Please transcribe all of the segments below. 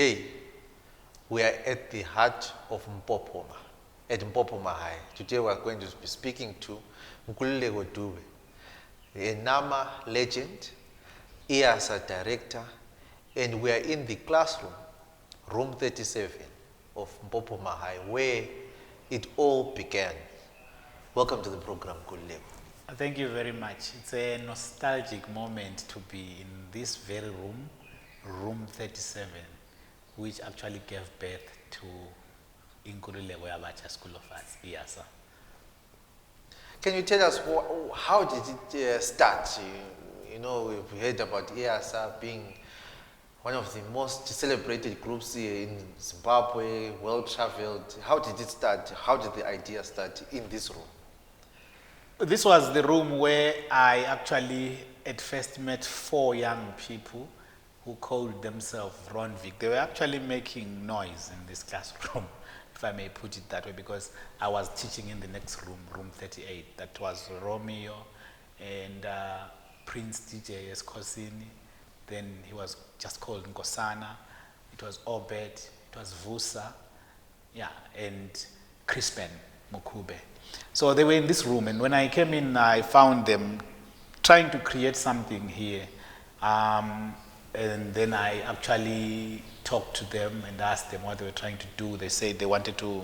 Today, we are at the heart of Mpopoma, at Mpopoma High. Today we are going to be speaking to Dube, a Nama legend, Iyasa director, and we are in the classroom, room 37 of Mpopoma High, where it all began. Welcome to the program, Kulego. Thank you very much. It's a nostalgic moment to be in this very room, room 37, which actually gave birth to Inkululeko Yabacha School of Arts, Iyasa. Can you tell us how did it start? You know, we've heard about Iyasa being one of the most celebrated groups here in Zimbabwe, well-traveled. How did it start? How did the idea start in this room? This was the room where I actually at first met 4 young people who called themselves Ronvik. They were actually making noise in this classroom, if I may put it that way, because I was teaching in the next room, room 38. That was Romeo and Prince DJ Nkosana. Then he was just called Nkosana. It was Obert, it was Vusa, yeah, and Crispen, Mukube. So they were in this room, and when I came in, I found them trying to create something here. And then I actually talked to them and asked them what they were trying to do. They said they wanted to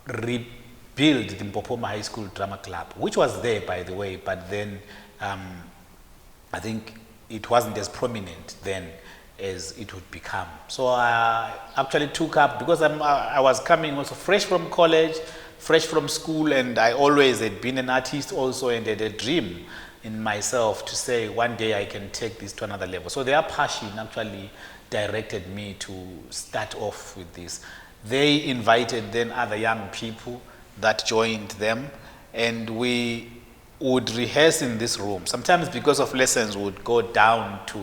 rebuild the Mpopoma High School Drama Club, which was there, by the way, but then I think it wasn't as prominent then as it would become. So I actually took up, because I was coming also fresh from college, fresh from school, and I always had been an artist also and had a dream in myself to say one day I can take this to another level. So their passion actually directed me to start off with this. They invited then other young people that joined them, and we would rehearse in this room. Sometimes because of lessons, we would go down to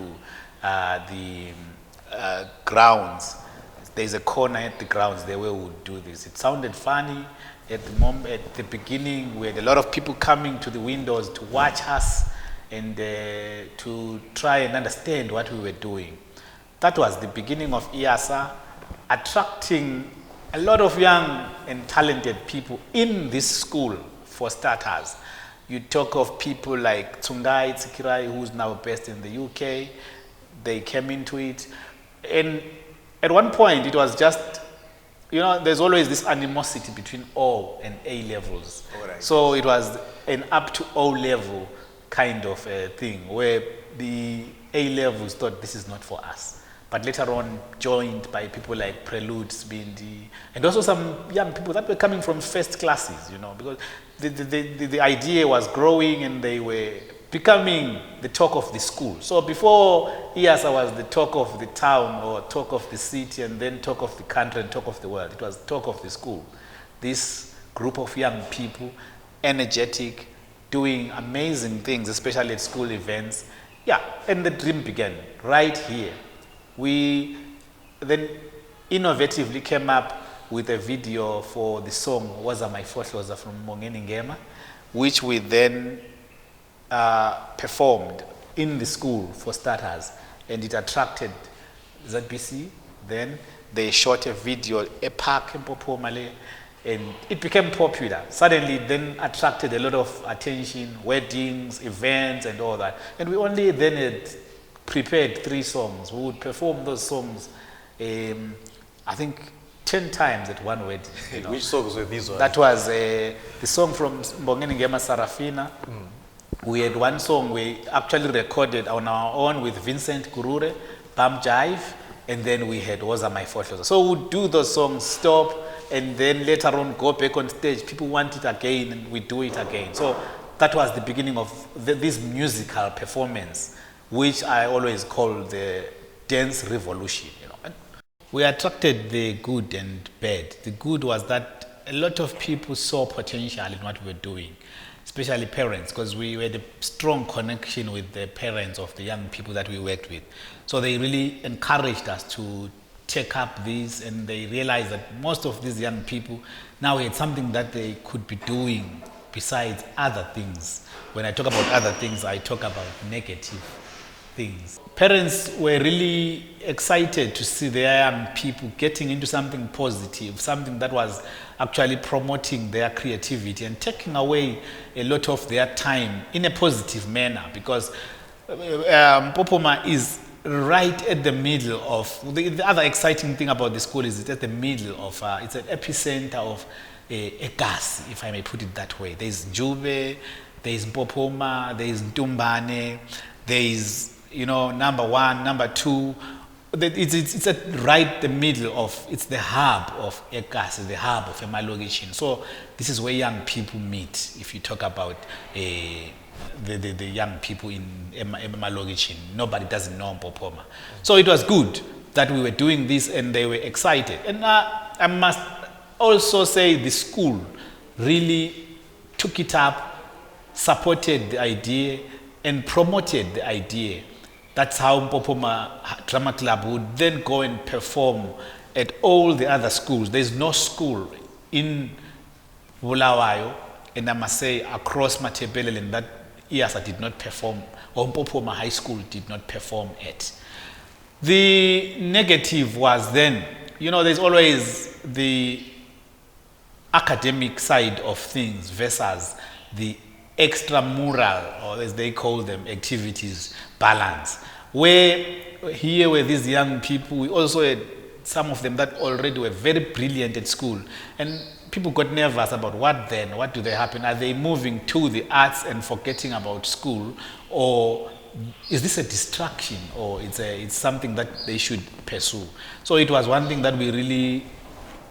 the grounds. There's a corner at the grounds there where we would do this. It sounded funny. At the beginning, we had a lot of people coming to the windows to watch us and to try and understand what we were doing. That was the beginning of Iyasa, attracting a lot of young and talented people in this school, for starters. You talk of people like Tsungai Tsikirai, who's now based in the UK. They came into it. And at one point, it was just, you know, there's always this animosity between O and A levels. Right. So it was an up to O level kind of thing, where the A levels thought this is not for us. But later on, joined by people like Prelude, Sibindi, and also some young people that were coming from first classes, you know, because the idea was growing and they were becoming the talk of the school. So before Iyasa was the talk of the town or talk of the city and then talk of the country and talk of the world, it was talk of the school. This group of young people, energetic, doing amazing things, especially at school events. Yeah, and the dream began right here. We then innovatively came up with a video for the song Waza My Fohloza from Mongeni Ngema, which we then performed in the school, for starters, and it attracted ZBC. Then they shot a video, a park in Mpopoma, and it became popular. Suddenly then attracted a lot of attention, weddings, events, and all that. And we only then had prepared 3 songs. We would perform those songs, I think 10 times at one wedding. You know. Which songs were these ones? That was the song from Mbongeni Ngema Sarafina. We had one song we actually recorded on our own with Vincent Kurure, Bam Jive, and then we had Waza My Fohloza. So we'd do those songs, stop, and then later on go back on stage. People want it again, and we do it again. So that was the beginning of this musical performance, which I always call the dance revolution. You know, and we attracted the good and bad. The good was that a lot of people saw potential in what we were doing, especially parents, because we had a strong connection with the parents of the young people that we worked with. So they really encouraged us to take up this, and they realized that most of these young people now had something that they could be doing besides other things. When I talk about other things, I talk about negative things. Parents were really excited to see their young people getting into something positive, something that was actually promoting their creativity and taking away a lot of their time in a positive manner, because Mpopoma is right at the middle of, the other exciting thing about the school is it's at the middle of, it's an epicenter of a gas, if I may put it that way. There's Dube, there's Mpopoma, there's Ntumbane, there's, you know, number one, number two. It's at right the middle of, it's the hub of Iyasa, the hub of Emalokishini. So this is where young people meet. If you talk about the young people in Emalokishini, nobody doesn't know Mpopoma. So it was good that we were doing this and they were excited. And I must also say the school really took it up, supported the idea and promoted the idea. That's how Mpopoma Drama Club would then go and perform at all the other schools. There's no school in Bulawayo, and I must say across Matabeleland, that Iyasa did not perform, or Mpopoma High School did not perform at. The negative was then, you know, there's always the academic side of things versus the extramural, or as they call them, activities balance. Where here were these young people, we also had some of them that already were very brilliant at school, and people got nervous about what then, what do they happen? Are they moving to the arts and forgetting about school, or is this a distraction, or it's something that they should pursue? So it was one thing that we really,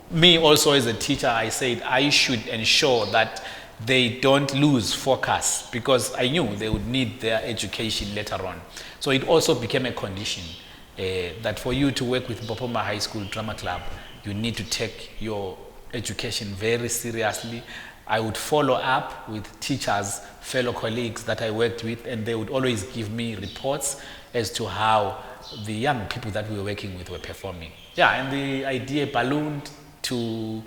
me also as a teacher, I said I should ensure that they don't lose focus, because I knew they would need their education later on. So it also became a condition that for you to work with Mpopoma High School Drama Club, you need to take your education very seriously. I would follow up with teachers, fellow colleagues that I worked with, and they would always give me reports as to how the young people that we were working with were performing. Yeah, and the idea ballooned to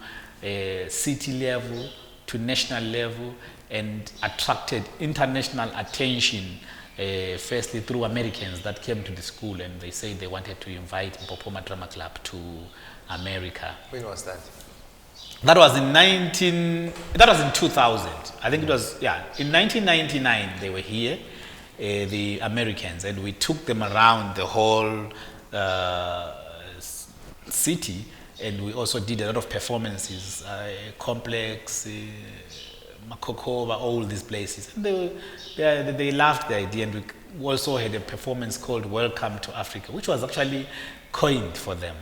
city level, to national level, and attracted international attention, firstly through Americans that came to the school, and they said they wanted to invite Mpopoma Drama Club to America. When was that? That was in 2000. I think it was, yeah, in 1999 they were here, the Americans, and we took them around the whole city. And we also did a lot of performances, Complex, Makokova, all these places. And they loved the idea, and we also had a performance called Welcome to Africa, which was actually coined for them.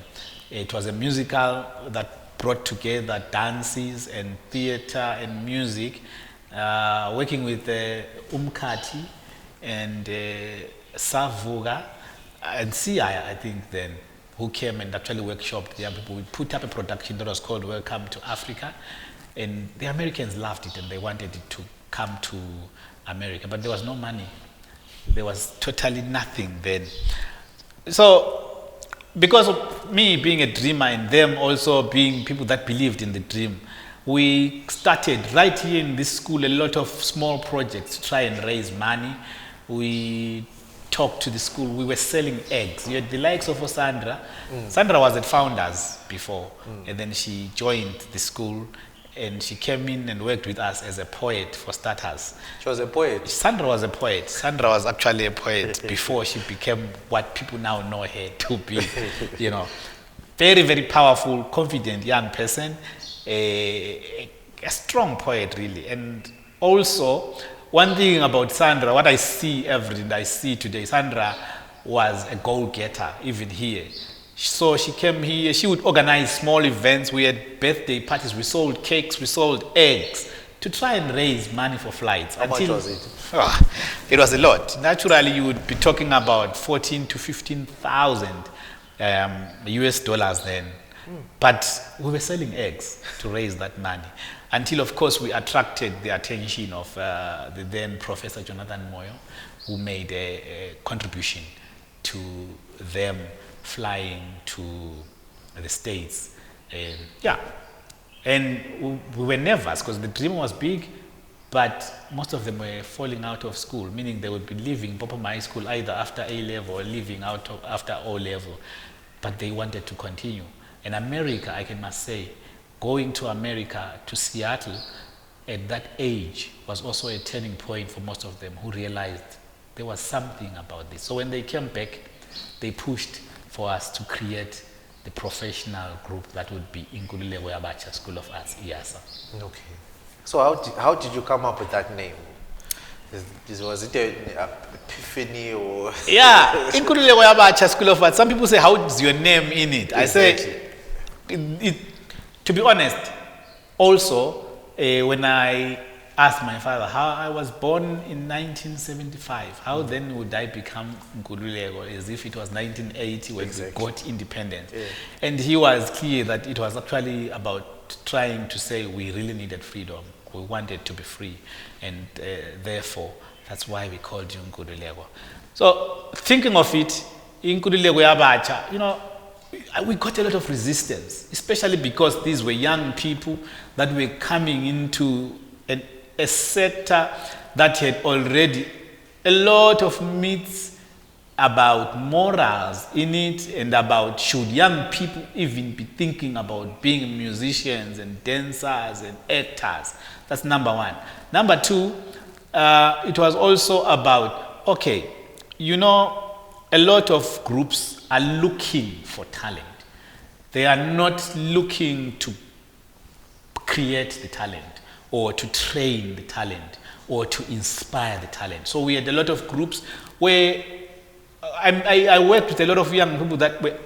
It was a musical that brought together dances and theater and music, working with Umkati and Savuga and Sia, I think then, who came and actually workshopped the young people. We put up a production that was called Welcome to Africa, and the Americans loved it and they wanted it to come to America, but there was no money. There was totally nothing then. So because of me being a dreamer and them also being people that believed in the dream, we started right here in this school a lot of small projects to try and raise money. We talked to the school. We were selling eggs. You had the likes of Sandra. Sandra was at Founders before, and then she joined the school, and she came in and worked with us as a poet for starters. She was a poet? Sandra was a poet. Sandra was actually a poet before she became what people now know her to be. You know, very, very powerful, confident young person, a strong poet really. And also, one thing about Sandra, what I see today, Sandra was a goal-getter, even here. So she came here, she would organize small events. We had birthday parties, we sold cakes, we sold eggs to try and raise money for flights. How much was it? It was a lot. Naturally, you would be talking about 14 to 15,000 US dollars then. But we were selling eggs to raise that money. Until, of course, we attracted the attention of the then Professor Jonathan Moyo, who made a contribution to them flying to the States. Yeah. And we were nervous because the dream was big. but most of them were falling out of school, meaning they would be leaving Mpopoma High School either after A level or leaving after O level, but they wanted to continue. In America, I must say, going to America, to Seattle, at that age was also a turning point for most of them who realized there was something about this. So when they came back, they pushed for us to create the professional group that would be Nkululeko Yabatsha School of Arts, Iyasa. Okay. So how did you come up with that name? Was it an epiphany or? Yeah, Nkululeko Yabatsha School of Arts. Some people say, how's your name in it? I say, to be honest, also, when I asked my father how I was born in 1975, how then would I become Nkululeko, as if it was 1980 when we got independence. Yeah. And he was clear that it was actually about trying to say we really needed freedom. We wanted to be free, and therefore that's why we called you Nkululeko. So thinking of it, Nkululeko Yabatsha, you know, we got a lot of resistance, especially because these were young people that were coming into a sector that had already a lot of myths about morals in it, and about should young people even be thinking about being musicians and dancers and actors. That's number one. Number two, it was also about, okay, you know, a lot of groups are looking for talent. They are not looking to create the talent or to train the talent or to inspire the talent. So we had a lot of groups where I worked with a lot of young people that were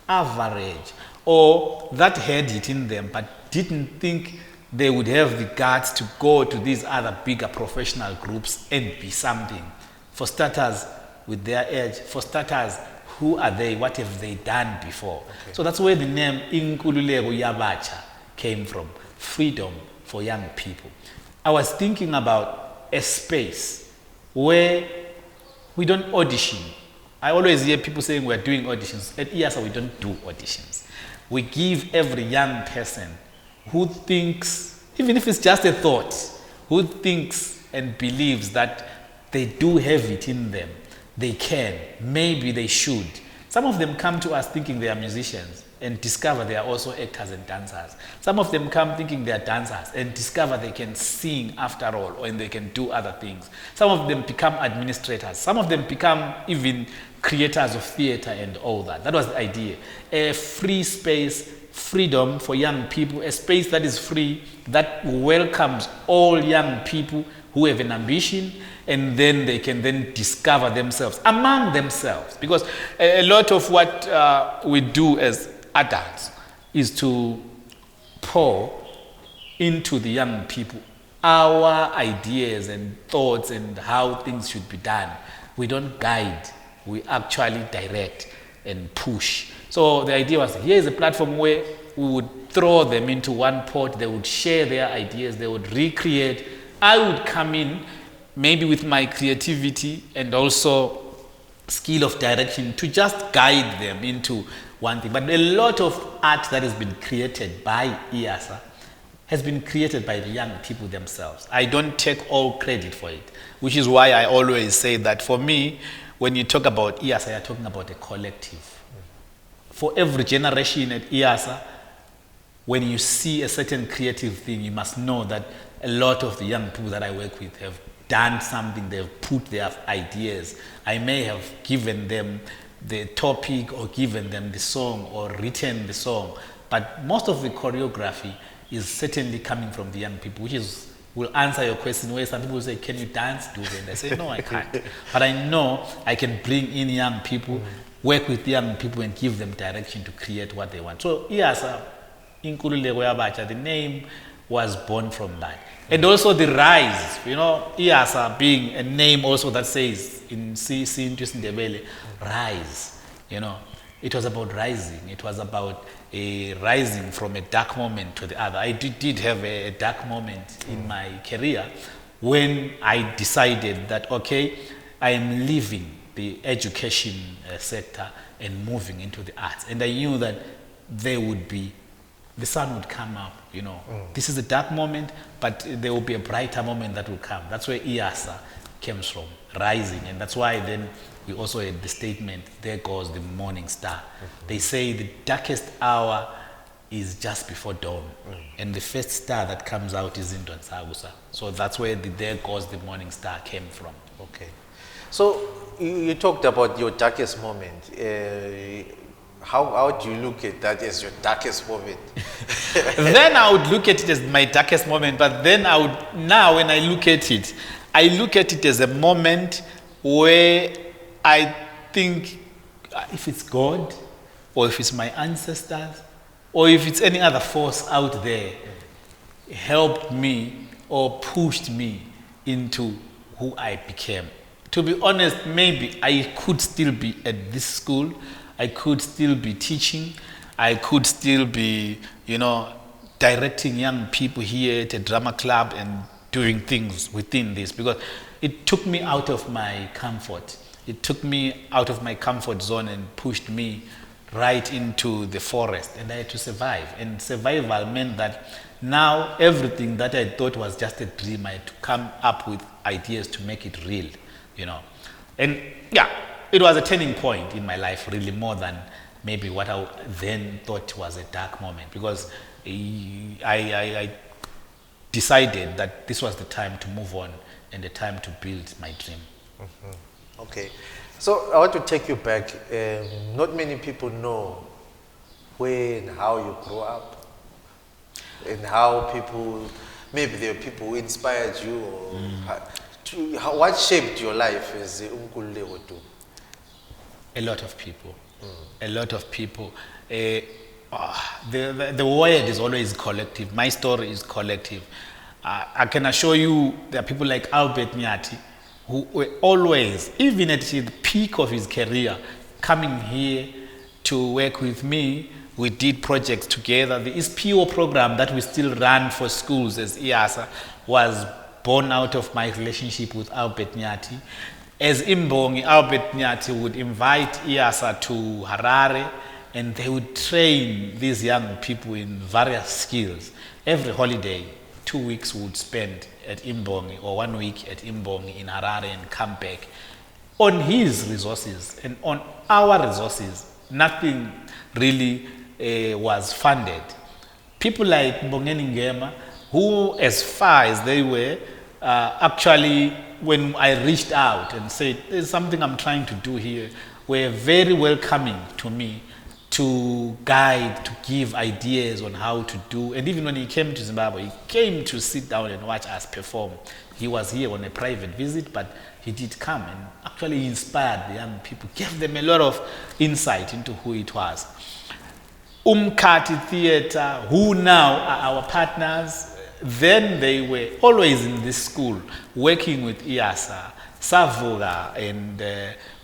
average or that had it in them but didn't think they would have the guts to go to these other bigger professional groups and be something. For starters, with their age, for starters, who are they? What have they done before? Okay. So that's where the name Nkululeko Yabatsha came from, freedom for young people. I was thinking about a space where we don't audition. I always hear people saying we're doing auditions. At Iyasa, we don't do auditions. We give every young person who thinks, even if it's just a thought, who thinks and believes that they do have it in them, they can, maybe they should. Some of them come to us thinking they are musicians and discover they are also actors and dancers. Some of them come thinking they are dancers and discover they can sing after all, and they can do other things. Some of them become administrators. Some of them become even creators of theater and all that. That was the idea. A free space, freedom for young people, a space that is free, that welcomes all young people who have an ambition, and then they can then discover themselves among themselves. Because a lot of what we do as adults is to pour into the young people our ideas and thoughts and how things should be done. We don't guide, we actually direct and push. So the idea was, here's a platform where we would throw them into one pot, they would share their ideas, they would recreate. I would come in maybe with my creativity and also skill of direction to just guide them into one thing. But a lot of art that has been created by Iyasa has been created by the young people themselves. I don't take all credit for it, which is why I always say that for me, when you talk about Iyasa, you're talking about a collective. For every generation at Iyasa, when you see a certain creative thing, you must know that a lot of the young people that I work with have done something, they've put their ideas. I may have given them the topic or given them the song or written the song, but most of the choreography is certainly coming from the young people, which is will answer your question where some people say, can you dance, Dube? And I say, no, I can't. But I know I can bring in young people, work with young people and give them direction to create what they want. So Iyasa, Nkululeko Yabatsha, the name was born from that. And also the rise, you know, Iyasa being a name also that says in English and IsiNdebele, rise, you know. It was about rising. It was about a rising from a dark moment to the other. I did have a dark moment in my career when I decided that, okay, I am leaving the education sector and moving into the arts. And I knew that there would be the sun would come up, you know. This is a dark moment, but there will be a brighter moment that will come. That's where Iyasa comes from, rising. And that's why then we also had the statement, there goes the morning star. They say the darkest hour is just before dawn. And the first star that comes out is in Vusa. So that's where the there goes the morning star came from. Okay. So you talked about your darkest moment. How do you look at that as your darkest moment? Then I would look at it as my darkest moment, but then now when I look at it as a moment where I think if it's God, or if it's my ancestors, or if it's any other force out there, helped me or pushed me into who I became. To be honest, maybe I could still be at this school, I could still be teaching, I could still be, you know, directing young people here at a drama club and doing things within this, because it took me out of my comfort. It took me out of my comfort zone and pushed me right into the forest, and I had to survive. And survival meant that now everything that I thought was just a dream, I had to come up with ideas to make it real, you know. And yeah, it was a turning point in my life, really, more than maybe what I then thought was a dark moment, because I decided that this was the time to move on and the time to build my dream. Okay. So I want to take you back. Not many people know where and how you grew up, and how people, maybe there are people who inspired you, or what shaped your life as Dube? A lot of people. A lot of people. The word is always collective. My story is collective. I can assure you there are people like Obert who were always, even at the peak of his career, coming here to work with me. We did projects together. The ISPO program that we still run for schools as Iyasa was born out of my relationship with Obert. As Imbongi, Obert would invite Iyasa to Harare, and they would train these young people in various skills. Every holiday, 2 weeks we would spend at Imbongi, or 1 week at Imbongi in Harare, and come back. On his resources and on our resources, nothing really was funded. People like Mbongeni Ngema, who, as far as they were, actually, when I reached out and said, there's something I'm trying to do here, were very welcoming to me, to guide, to give ideas on how to do. And even when he came to Zimbabwe, he came to sit down and watch us perform. He was here on a private visit, but he did come, and actually inspired the young people, gave them a lot of insight into who it was. Umkati Theatre, who now are our partners, then they were always in this school working with Iyasa, Savuga, and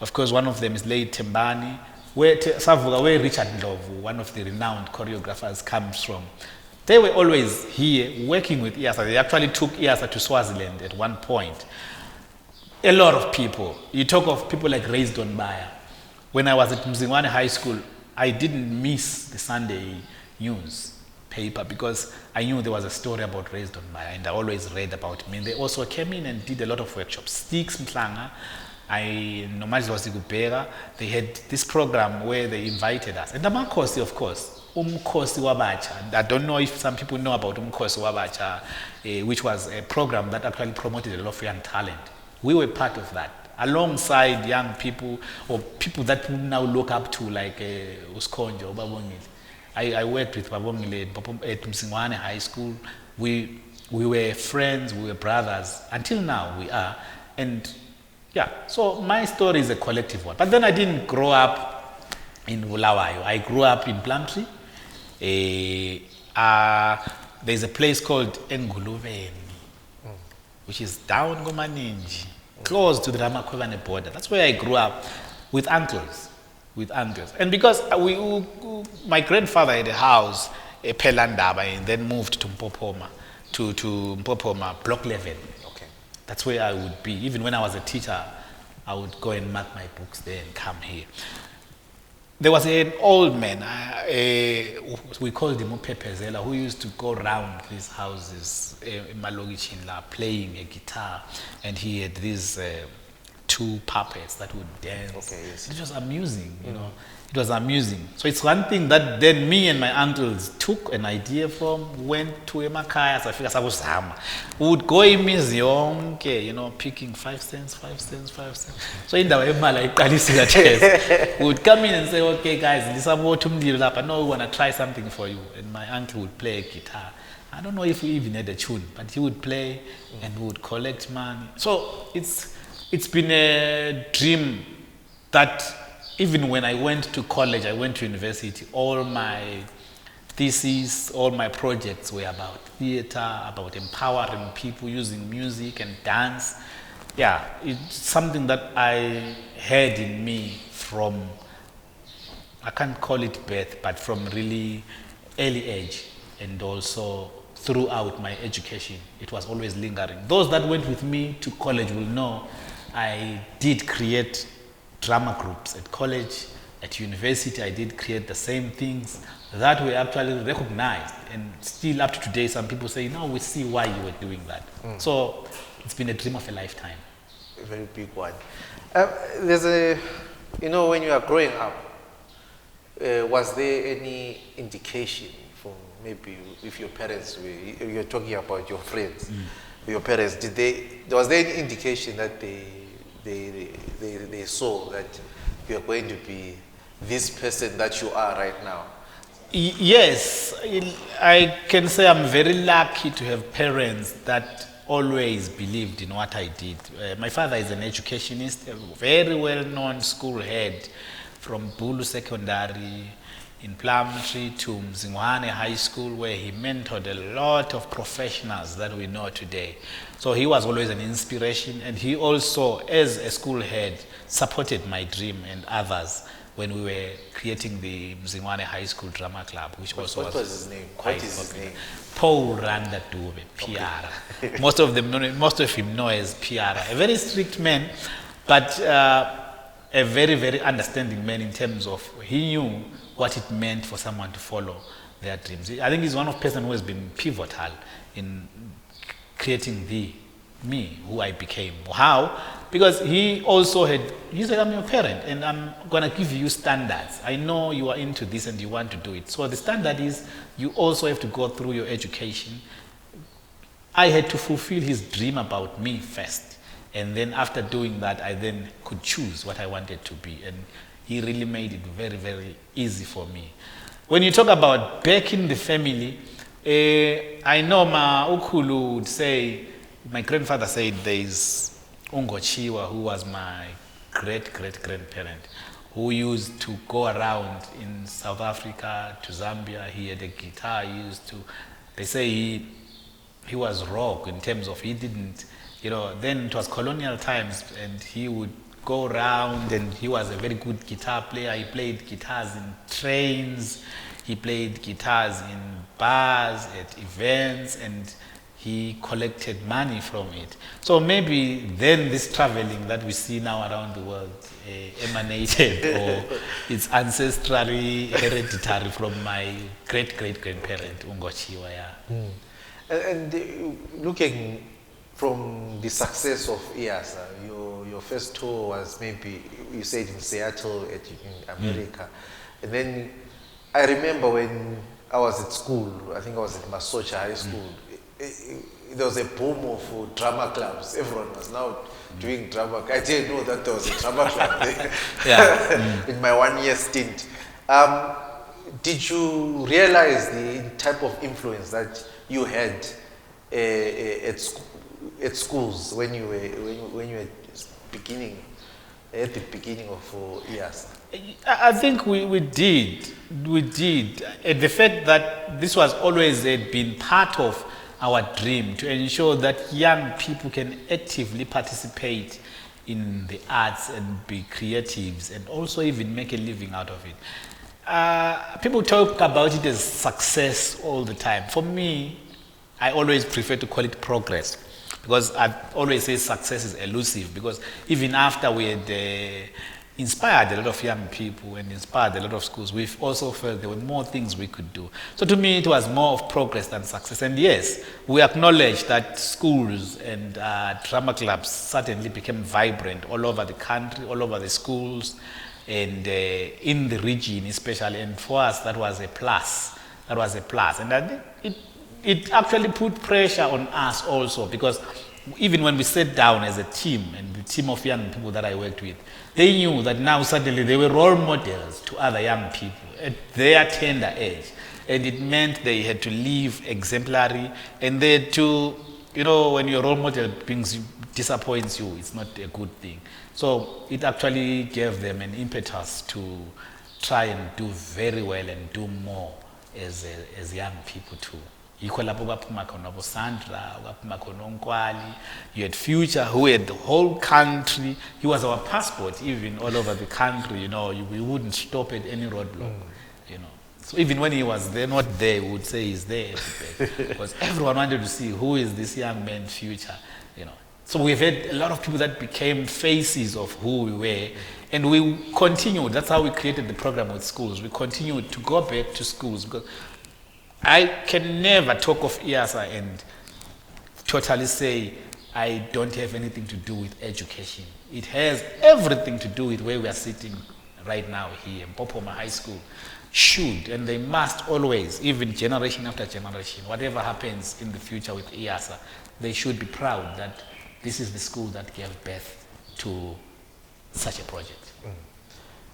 of course one of them is late Tembani, where Savuga, where Richard Ndlovu, one of the renowned choreographers, comes from. They were always here working with Iyasa. They actually took Iyasa to Swaziland at one point. A lot of people. You talk of people like Raised on Baya. When I was at Mzingwane High School, I didn't miss the Sunday news paper because I knew there was a story about Raised on Baya, and I always read about him. And they also came in and did a lot of workshops. Sticks Mhlanga, they had this program where they invited us. And Amakosi, of course, Umkosi Wabacha. I don't know if some people know about Umkosi Wabacha, which was a program that actually promoted a lot of young talent. We were part of that, alongside young people, or people that we now look up to, like Uskonjo, Babongile. I worked with Babongile at Mzingwane High School. We were friends, we were brothers. Until now, we are. And yeah, so my story is a collective one. But then I didn't grow up in Bulawayo. I grew up in Plumtree. There's a place called Enguluveni, which is down Gomaninji, close to the Ramakwevane border. That's where I grew up with uncles. And because my grandfather had a house, a Pelandaba, and then moved to Mpopoma, to Mpopoma, block 11. Okay. That's where I would be. Even when I was a teacher, I would go and mark my books there and come here. there was an old man, we called him Upepezela, who used to go around these houses in Malogichin playing a guitar, and he had these two puppets that would dance. Okay, yes. It was amusing, you know. It was amusing. So it's one thing that then me and my uncles took an idea from, went to Emakaya, safika sabuzama. We would go imizi yonke, you know, picking 5 cents, 5 cents, 5 cents. So in the way, we would come in and say, okay guys, no, we want to try something for you. And my uncle would play a guitar. I don't know if we even had a tune, but he would play and we would collect money. So it's been a dream that even when I went to college, I went to university, all my theses, all my projects were about theater, about empowering people using music and dance. Yeah, it's something that I had in me from, I can't call it birth, but from really early age, and also throughout my education, it was always lingering. Those that went with me to college will know I did create drama groups at college, at university. I did create the same things that were actually recognized, and still up to today some people say, no, we see why you were doing that. So it's been a dream of a lifetime. A very big one. There's a, you know, when you are growing up, was there any indication from maybe if your parents were, you're talking about your friends, your parents, was there any indication that they saw that you are going to be this person that you are right now? Yes, I can say I'm very lucky to have parents that always believed in what I did. My father is an educationist, a very well-known school head from Bulu Secondary in Plumtree to Mzingwane High School, where he mentored a lot of professionals that we know today. So he was always an inspiration, and he also, as a school head, supported my dream and others when we were creating the Mzingwane High School Drama Club, which also what was his name? What is his name? Paul Randa Dube, Piara. Okay. Most of him know as Piara. A very strict man, but a very, very understanding man in terms of he knew what it meant for someone to follow their dreams. I think he's one of the person who has been pivotal in creating me, who I became. How? Because he also he said, I'm your parent and I'm going to give you standards. I know you are into this and you want to do it. So the standard is you also have to go through your education. I had to fulfill his dream about me first. And then after doing that, I then could choose what I wanted to be. And he really made it very, very easy for me. When you talk about backing the family, I know my Ukulu would say, my grandfather said there's Ungochiwa, who was my great-great-grandparent, who used to go around in South Africa to Zambia. He had a guitar. They say he was rogue in terms of he didn't, you know, then it was colonial times, and he would go around, and he was a very good guitar player. He played guitars in trains, he played guitars in bars, at events, and he collected money from it. So maybe then this traveling that we see now around the world emanated or it's ancestrally hereditary from my great-great-grandparent, Ungochiwa. And looking from the success of Iyasa, your first tour was maybe, you said in Seattle in America. And then I remember when I was at school, I think I was at Mushure High School, there was a boom of drama clubs. Everyone was now doing drama. I didn't know that there was a drama club there. In my 1-year stint. Did you realize the type of influence that you had at schools when you were beginning, at the beginning of Iyasa? I think we did. And the fact that this was always been part of our dream to ensure that young people can actively participate in the arts and be creatives and also even make a living out of it. People talk about it as success all the time. For me, I always prefer to call it progress, because I always say success is elusive, because even after we had inspired a lot of young people and inspired a lot of schools. We've also felt there were more things we could do. So to me, it was more of progress than success. And yes, we acknowledge that schools and drama clubs certainly became vibrant all over the country, all over the schools, and in the region especially. And for us, that was a plus. That was a plus. And I think it actually put pressure on us also, because even when we sat down as a team, and the team of young people that I worked with, they knew that now suddenly they were role models to other young people at their tender age. And it meant they had to live exemplary, and they had to, when your role model disappoints you, it's not a good thing. So it actually gave them an impetus to try and do very well and do more as young people too. Sandra, you had Future, who had the whole country. He was our passport even all over the country. We wouldn't stop at any roadblock. So even when he was there, not there, we would say he's there because everyone wanted to see who is this young man Future. So we've had a lot of people that became faces of who we were, and we continued. That's how we created the program with schools. We continued to go back to schools, because I can never talk of Iyasa and totally say I don't have anything to do with education. It has everything to do with where we are sitting right now here. Mpopoma High School should, and they must always, even generation after generation, whatever happens in the future with Iyasa, they should be proud that this is the school that gave birth to such a project.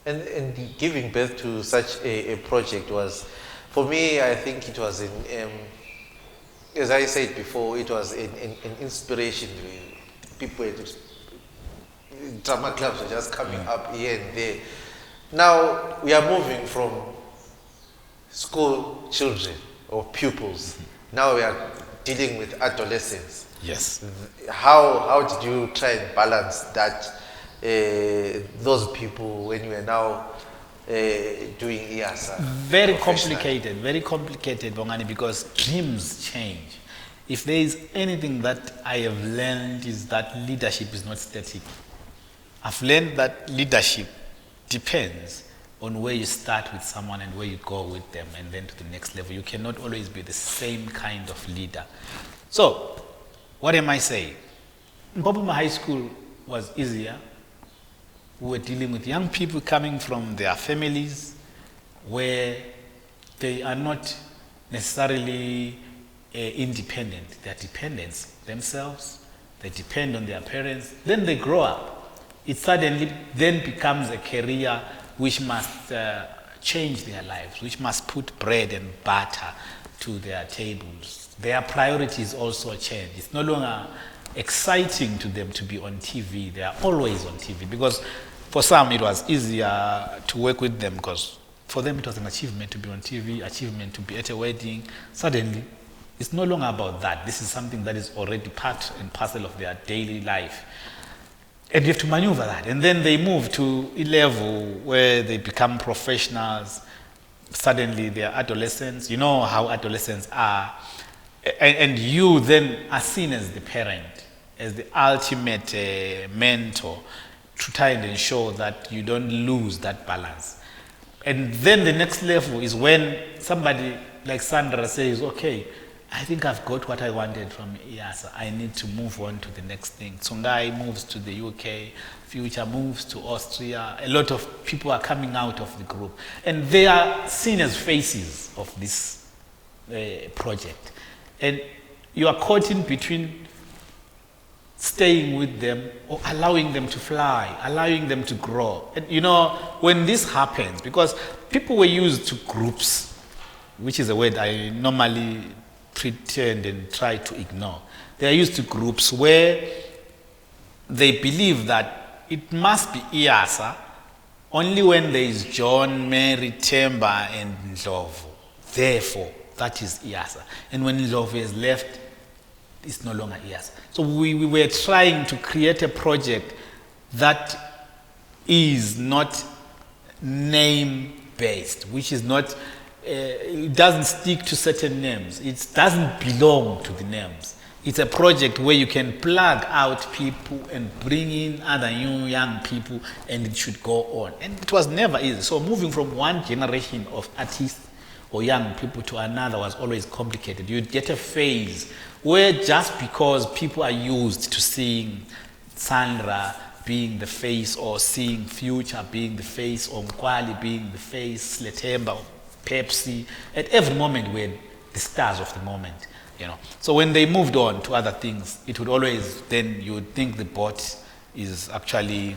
And giving birth to such a project was, for me, I think it was as I said before, it was an inspiration. People, drama clubs were just coming up here and there. Now we are moving from school children or pupils. Now we are dealing with adolescents. Yes. How did you try and balance that, those people, when you are now doing Iyasa? Very complicated, Bongani, because dreams change. If there is anything that I have learned, is that leadership is not static. I've learned that leadership depends on where you start with someone and where you go with them, and then to the next level. You cannot always be the same kind of leader. So, what am I saying? Mpopoma High School was easier. We were dealing with young people coming from their families where they are not necessarily independent. They are dependents themselves. They depend on their parents. Then they grow up. It suddenly then becomes a career which must change their lives, which must put bread and butter to their tables. Their priorities also change. It's no longer exciting to them to be on TV. They are always on TV, because for some it was easier to work with them, because for them it was an achievement to be on TV, achievement to be at a wedding. Suddenly, it's no longer about that. This is something that is already part and parcel of their daily life. And you have to maneuver that. And then they move to a level where they become professionals. Suddenly they are adolescents. You know how adolescents are. And you then are seen as the parent, as the ultimate mentor, to try and ensure that you don't lose that balance. And then the next level is when somebody like Sandra says, okay, I think I've got what I wanted from Iyasa. I need to move on to the next thing. Tsungai moves to the UK, Future moves to Austria. A lot of people are coming out of the group. And they are seen as faces of this project. And you are caught in between staying with them or allowing them to fly, allowing them to grow. And when this happens, because people were used to groups, which is a word I normally pretend and try to ignore. They are used to groups where they believe that it must be Iyasa only when there is John, Mary, Temba, and Ndlovu. Therefore, that is Iyasa. And when Ndlovu is left, it's no longer Iyasa. So we were trying to create a project that is not name-based, which is not, it doesn't stick to certain names. It doesn't belong to the names. It's a project where you can plug out people and bring in other new young people, and it should go on. And it was never easy. So moving from one generation of artists or young people to another was always complicated. You'd get a phase where just because people are used to seeing Sandra being the face, or seeing Future being the face, or Mkwali being the face, Letemba, Pepsi, at every moment we're the stars of the moment. You know, so when they moved on to other things, it would always, then you would think the boat is actually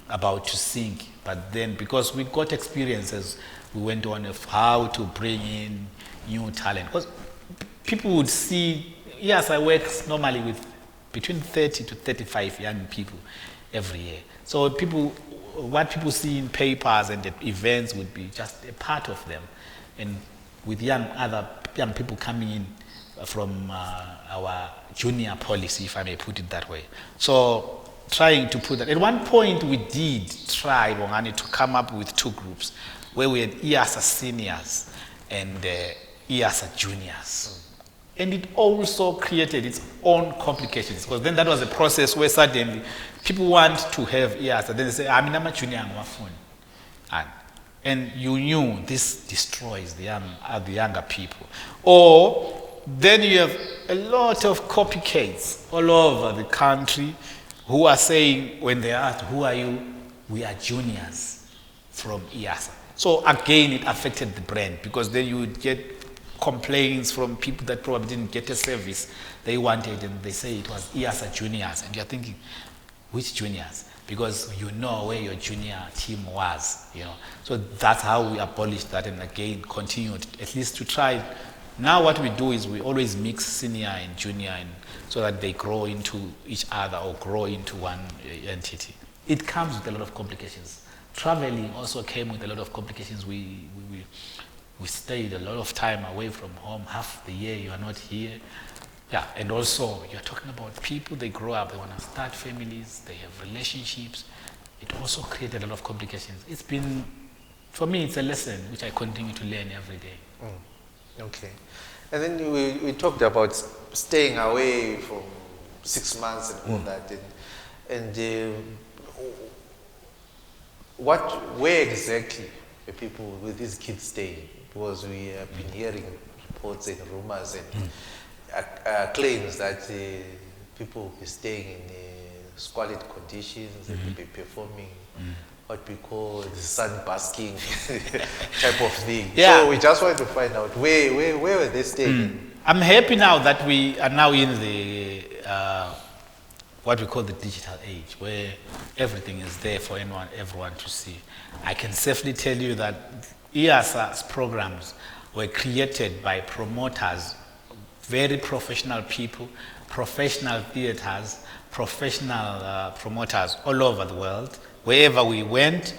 about to sink. But then, because we got experiences, we went on of how to bring in new talent. Because people would see, yes, I work normally with between 30 to 35 young people every year. So what people see in papers and at events would be just a part of them. And with other young people coming in from our junior policy, if I may put it that way. So trying to put that. At one point we did try, Bongani, to come up with two groups where we had Iyasa seniors and Iyasa juniors. And it also created its own complications, because then that was a process where suddenly people want to have Iyasa. Then they say, I'm a junior, I'm a phone. And you knew this destroys the younger people. Or then you have a lot of copycats all over the country who are saying, when they are asked, who are you? We are juniors from Iyasa. So again, it affected the brand, because then you would get complaints from people that probably didn't get a service they wanted, and they say it was Iyasa juniors. And you're thinking, which juniors? Because you know where your junior team was, you know. So that's how we abolished that, and again continued, at least to try. Now what we do is we always mix senior and junior, and so that they grow into each other or grow into one entity. It comes with a lot of complications. Traveling also came with a lot of complications. We stayed a lot of time away from home. Half the year you are not here. Yeah, and also you're talking about people, they grow up, they want to start families, they have relationships. It also created a lot of complications. It's been, for me, it's a lesson which I continue to learn every day. Okay. And then we talked about staying away for 6 months and all that. And where exactly are people with these kids staying? Because we have been hearing reports and rumors and claims that people will be staying in squalid conditions and will be performing what we call the sun basking type of thing. Yeah. So we just want to find out where were they staying? I'm happy now that we are now in the what we call the digital age, where everything is there for everyone to see. I can safely tell you that Iyasa's programs were created by promoters, very professional people, professional theaters, professional promoters all over the world. Wherever we went,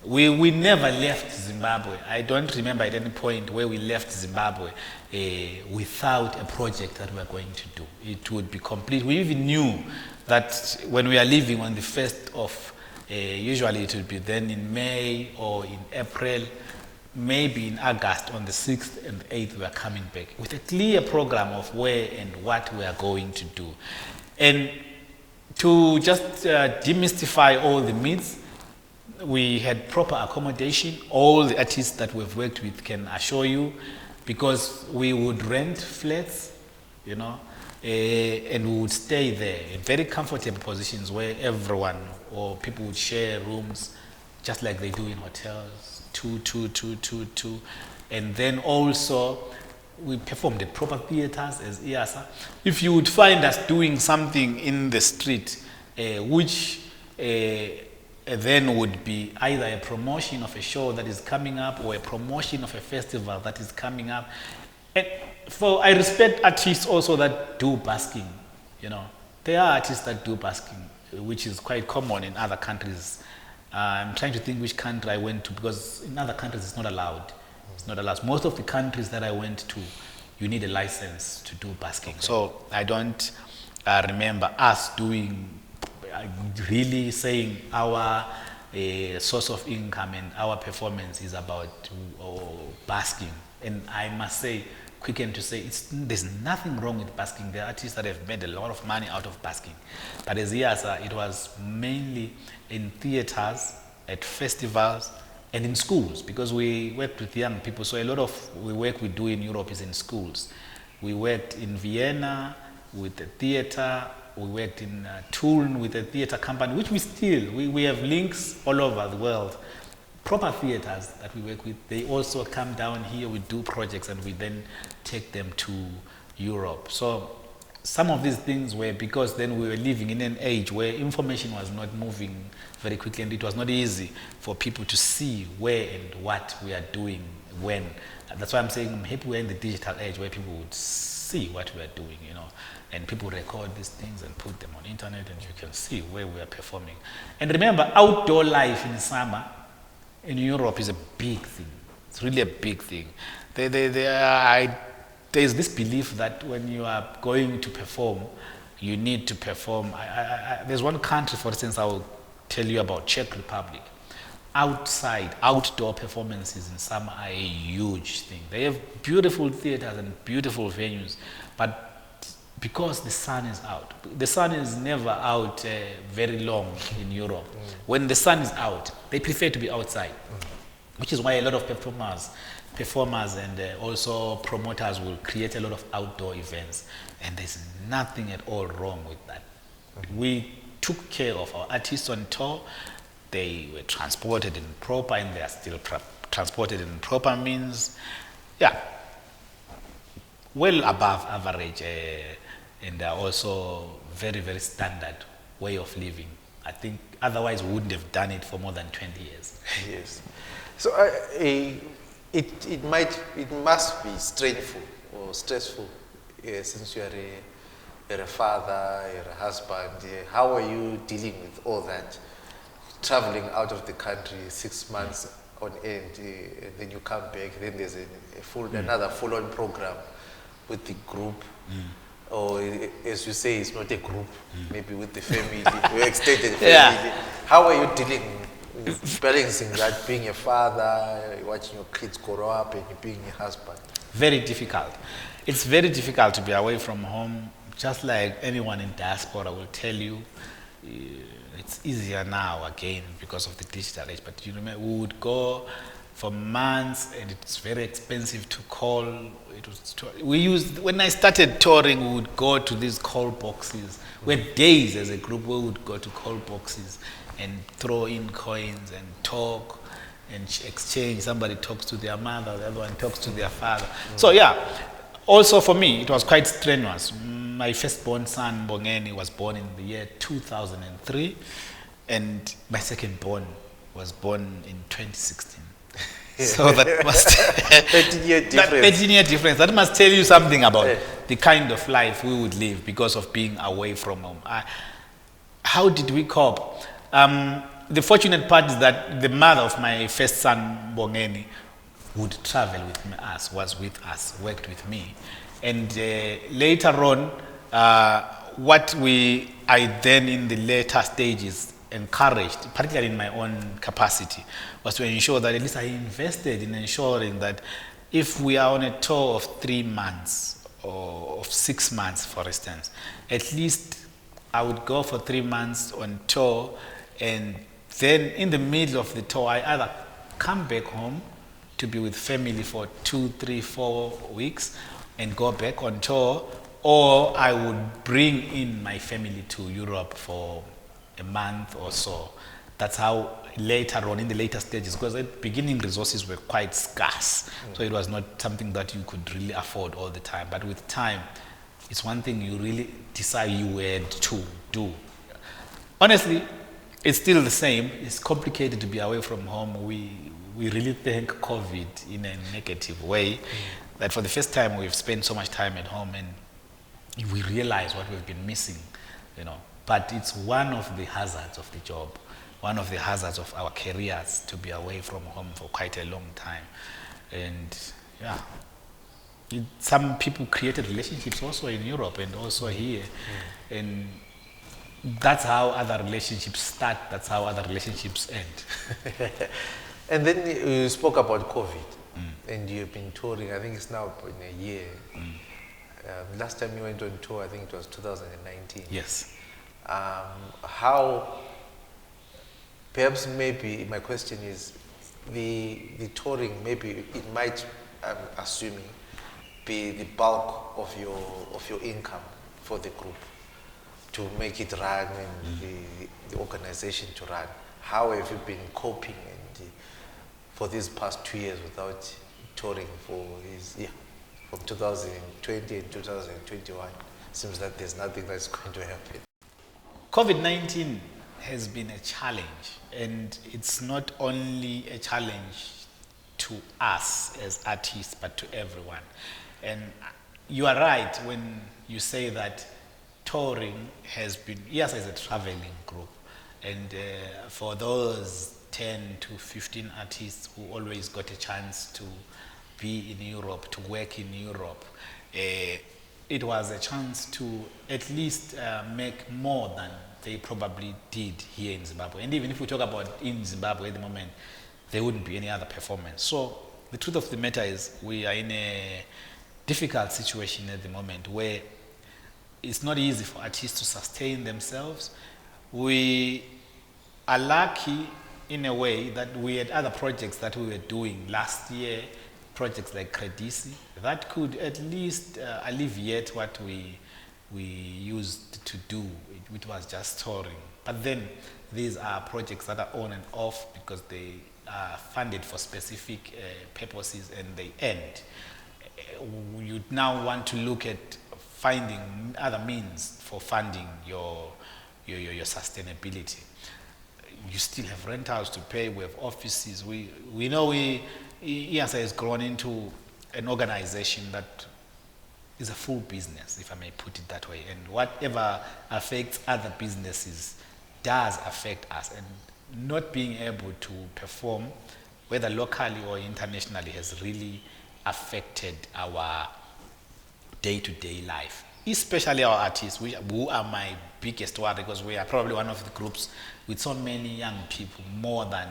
we never left Zimbabwe. I don't remember at any point where we left Zimbabwe without a project that we were going to do. It would be complete. We even knew that when we are leaving on the 1st of, usually it would be then in May or in April, maybe in August on the 6th and 8th we are coming back with a clear program of where and what we are going to do. And to just demystify all the myths, we had proper accommodation. All the artists that we've worked with can assure you, because we would rent flats, you know, and we would stay there in very comfortable positions where everyone or people would share rooms just like they do in hotels, two. And then also we performed at proper theaters as Iyasa. If you would find us doing something in the street, which then would be either a promotion of a show that is coming up or a promotion of a festival that is coming up. And I respect artists also that do basking, you know. There are artists that do basking, which is quite common in other countries. I'm trying to think which country I went to, because in other countries it's not allowed. It's not allowed. Most of the countries that I went to, you need a license to do basking. Okay. So I don't remember us doing, really saying our source of income and our performance is about basking. And I must say, quicken to say there's nothing wrong with busking. There are artists that have made a lot of money out of busking. But as Iyasa, it was mainly in theaters, at festivals, and in schools, because we worked with young people. So a lot of the work we do in Europe is in schools. We worked in Vienna with the theater. We worked in Turin with a theater company, which we have links all over the world. Proper theaters that we work with, they also come down here, we do projects, and we then take them to Europe. So some of these things were because then we were living in an age where information was not moving very quickly, and it was not easy for people to see where and what we are doing when. That's why I'm saying I'm happy we're in the digital age where people would see what we are doing, you know, and people record these things and put them on internet, and you can see where we are performing. And remember, outdoor life in summer in Europe is a big thing. It's really a big thing. There's this belief that when you are going to perform, you need to perform. There's one country, for instance, I will tell you about, Czech Republic. Outdoor performances in summer are a huge thing. They have beautiful theaters and beautiful venues, but because the sun is out, the sun is never out very long in Europe. When the sun is out, they prefer to be outside, which is why a lot of performers and also promoters will create a lot of outdoor events, and there's nothing at all wrong with that. We took care of our artists on tour. They were transported in proper, and they are still transported in proper means. Yeah, well above average, and also very, very standard way of living. I think otherwise we wouldn't have done it for more than 20 years. Yes. So it must be stressful or stressful since you are a father, you're a husband. How are you dealing with all that? Traveling out of the country 6 months on end, and then you come back, then there's another full-on program with the group, or as you say, it's not a group, maybe with the family, your extended family. Yeah. How are you dealing with balancing that, being a father, watching your kids grow up, and being a husband? Very difficult. It's very difficult to be away from home. Just like anyone in diaspora will tell you, it's easier now again because of the digital age. But you remember, we would go for months, and it's very expensive to call. When I started touring, we would go to these call boxes. We had days as a group where we would go to call boxes and throw in coins and talk and exchange. Somebody talks to their mother, the other one talks to their father. So yeah, also for me, it was quite strenuous. My firstborn son, Bongeni, was born in the year 2003, and my second-born was born in 2016. So that must 13-year difference. 13-year difference. That must tell you something about the kind of life we would live because of being away from home. How did we cope? The fortunate part is that the mother of my first son, Bongeni, would travel with us, was with us, worked with me. And later on, I then in the later stages encouraged, particularly in my own capacity, was to ensure that at least I invested in ensuring that if we are on a tour of 3 months or of 6 months, for instance, at least I would go for 3 months on tour, and then in the middle of the tour, I either come back home to be with family for 2, 3, 4 weeks and go back on tour, or I would bring in my family to Europe for a month or so. That's how later on, in the later stages, because at the beginning resources were quite scarce, so it was not something that you could really afford all the time. But with time, it's one thing you really decide you were to do. Honestly, it's still the same. It's complicated to be away from home. We really thank COVID in a negative way, that for the first time we've spent so much time at home, and we realize what we've been missing, you know. But it's one of the hazards of the job, one of the hazards of our careers, to be away from home for quite a long time. And yeah, some people created relationships also in Europe and also here. And that's how other relationships start, that's how other relationships end. And then you spoke about COVID. and you've been touring. I think it's now in a year. Last time you went on tour, I think it was 2019. Yes. How, perhaps maybe my question is, the touring, maybe it might, I'm assuming, be the bulk of your income for the group to make it run and the organization to run. How have you been coping for these past 2 years without touring from 2020 and 2021? Seems that there's nothing that's going to happen. COVID-19 has been a challenge, and it's not only a challenge to us as artists, but to everyone. And you are right when you say that touring has been, Iyasa is a traveling group, and for those 10 to 15 artists who always got a chance to be in Europe, to work in Europe, it was a chance to at least make more than they probably did here in Zimbabwe. And even if we talk about in Zimbabwe at the moment, there wouldn't be any other performance. So the truth of the matter is we are in a difficult situation at the moment where it's not easy for artists to sustain themselves. We are lucky in a way that we had other projects that we were doing last year, projects like Credisi, that could at least alleviate what we used to do, which was just touring. But then these are projects that are on and off because they are funded for specific purposes and they end. You now want to look at finding other means for funding your sustainability. You still have rentals to pay, we have offices. We know Iyasa has grown into an organization that is a full business, if I may put it that way. And whatever affects other businesses does affect us. And not being able to perform, whether locally or internationally, has really affected our day-to-day life. Especially our artists, who are my biggest worry, because we are probably one of the groups with so many young people, more than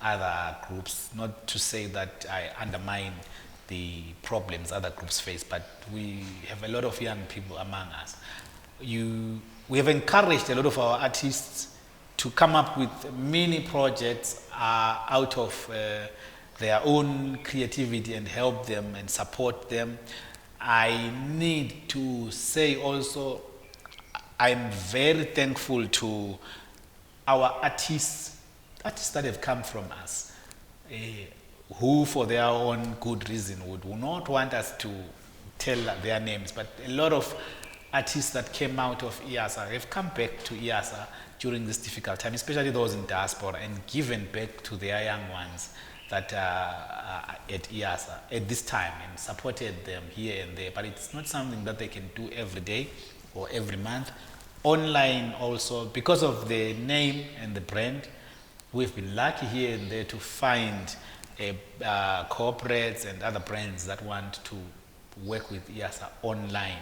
other groups. Not to say that I undermine the problems other groups face, but we have a lot of young people among us. We have encouraged a lot of our artists to come up with mini projects out of their own creativity and help them and support them. I need to say also, I'm very thankful to our artists that have come from us, who for their own good reason would not want us to tell their names, but a lot of artists that came out of Iyasa have come back to Iyasa during this difficult time, especially those in diaspora, and given back to their young ones that are at Iyasa at this time and supported them here and there. But it's not something that they can do every day or every month. Online also, because of the name and the brand, we've been lucky here and there to find corporates and other brands that want to work with Iyasa online.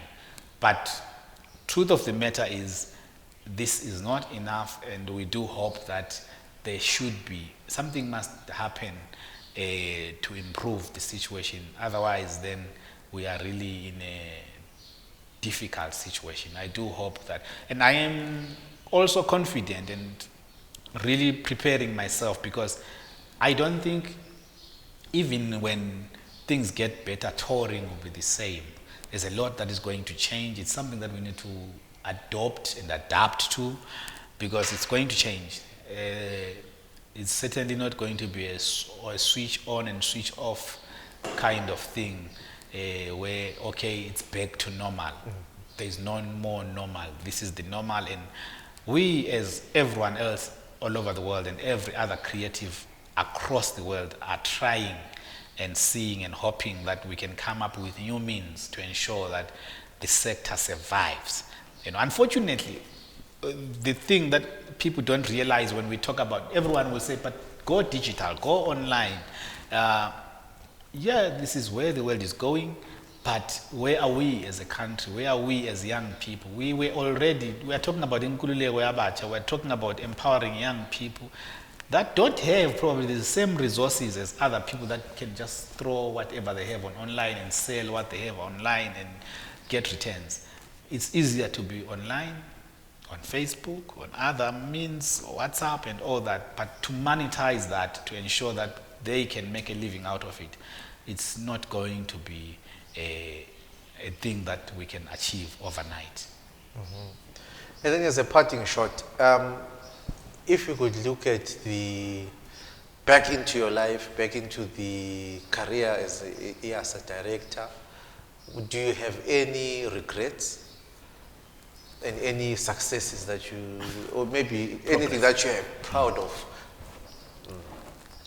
But truth of the matter is, this is not enough, and we do hope that there should be, something must happen to improve the situation. Otherwise, then we are really in a difficult situation. I do hope that, and I am also confident and really preparing myself, because I don't think even when things get better, touring will be the same. There's a lot that is going to change. It's something that we need to adopt and adapt to, because it's going to change. It's certainly not going to be a switch on and switch off kind of thing, where, okay, it's back to normal. There's no more normal. This is the normal, and we, as everyone else all over the world and every other creative across the world, are trying and seeing and hoping that we can come up with new means to ensure that the sector survives. You know, unfortunately, the thing that people don't realize when we talk about, everyone will say, but go digital, go online. Yeah, this is where the world is going, but where are we as a country? Where are we as young people? We are talking about Inkululeko Yabacha, we're talking about empowering young people. that don't have probably the same resources as other people that can just throw whatever they have on online and sell what they have online and get returns. It's easier to be online, on Facebook, on other means, WhatsApp and all that, but to monetize that, to ensure that they can make a living out of it, it's not going to be a thing that we can achieve overnight. I think as a parting shot, if you could look at back into your life, back into the career as a Iyasa director, do you have any regrets and any successes that you, or maybe anything that you are proud of?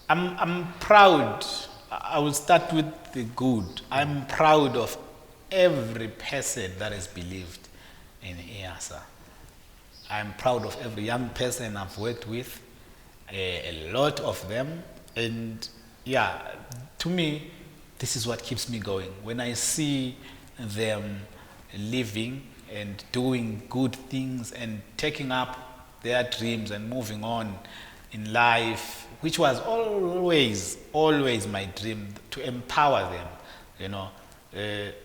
I'm proud. I will start with the good. I'm proud of every person that has believed in Iyasa. I'm proud of every young person I've worked with, a lot of them. And yeah, to me, this is what keeps me going. When I see them living and doing good things and taking up their dreams and moving on in life, which was always my dream, to empower them, you know.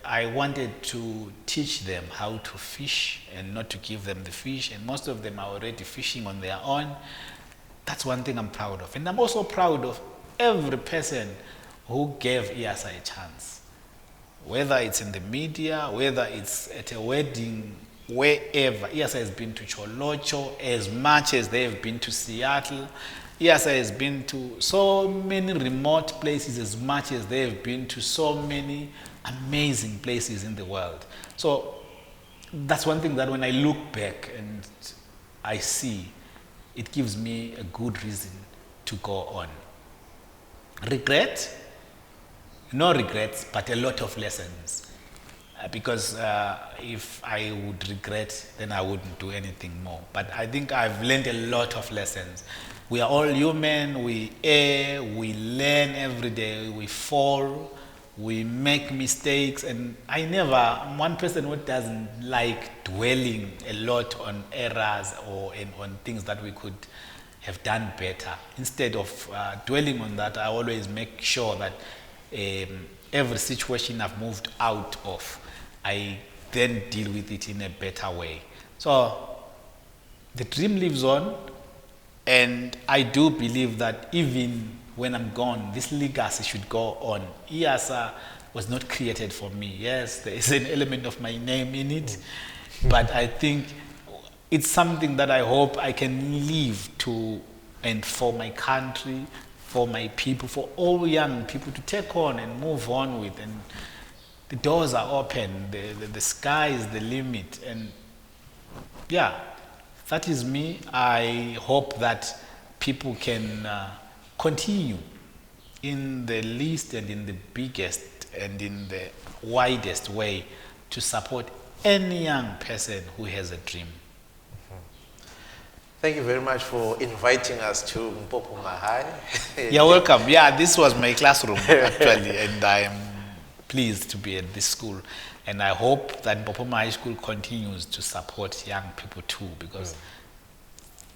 I wanted to teach them how to fish and not to give them the fish, and most of them are already fishing on their own. That's one thing I'm proud of. And I'm also proud of every person who gave Iyasa a chance. Whether it's in the media, whether it's at a wedding, wherever. Iyasa has been to Cholocho as much as they've been to Seattle. Iyasa has been to so many remote places as much as they've been to so many amazing places in the world. So that's one thing that when I look back and I see, it gives me a good reason to go on. Regret? No regrets, but a lot of lessons. Because if I would regret, then I wouldn't do anything more. But I think I've learned a lot of lessons. We are all human, we err, we learn every day, we fall, we make mistakes, and I'm one person who doesn't like dwelling a lot on errors or on things that we could have done better. Instead of dwelling on that, I always make sure that every situation I've moved out of, I then deal with it in a better way. So the dream lives on, and I do believe that even when I'm gone, this legacy should go on. Iyasa was not created for me. Yes, there is an element of my name in it, but I think it's something that I hope I can leave to, and for my country, for my people, for all young people to take on and move on with. And the doors are open, the sky is the limit. And yeah, that is me. I hope that people can continue in the least and in the biggest and in the widest way to support any young person who has a dream. Thank you very much for inviting us to Mpopoma High. You're welcome. Yeah, this was my classroom actually, and I am pleased to be at this school. And I hope that Mpopoma High School continues to support young people too, because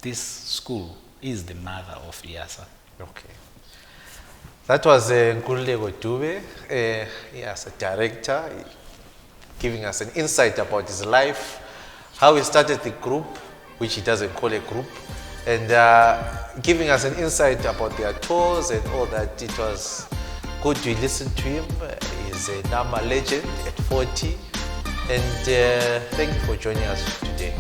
this school is the mother of Iyasa. Okay. That was Dube, Iyasa director, giving us an insight about his life, how he started the group, which he doesn't call a group, and giving us an insight about their tours and all that. It was good to listen to him. He's a Nama legend at 40, and thank you for joining us today.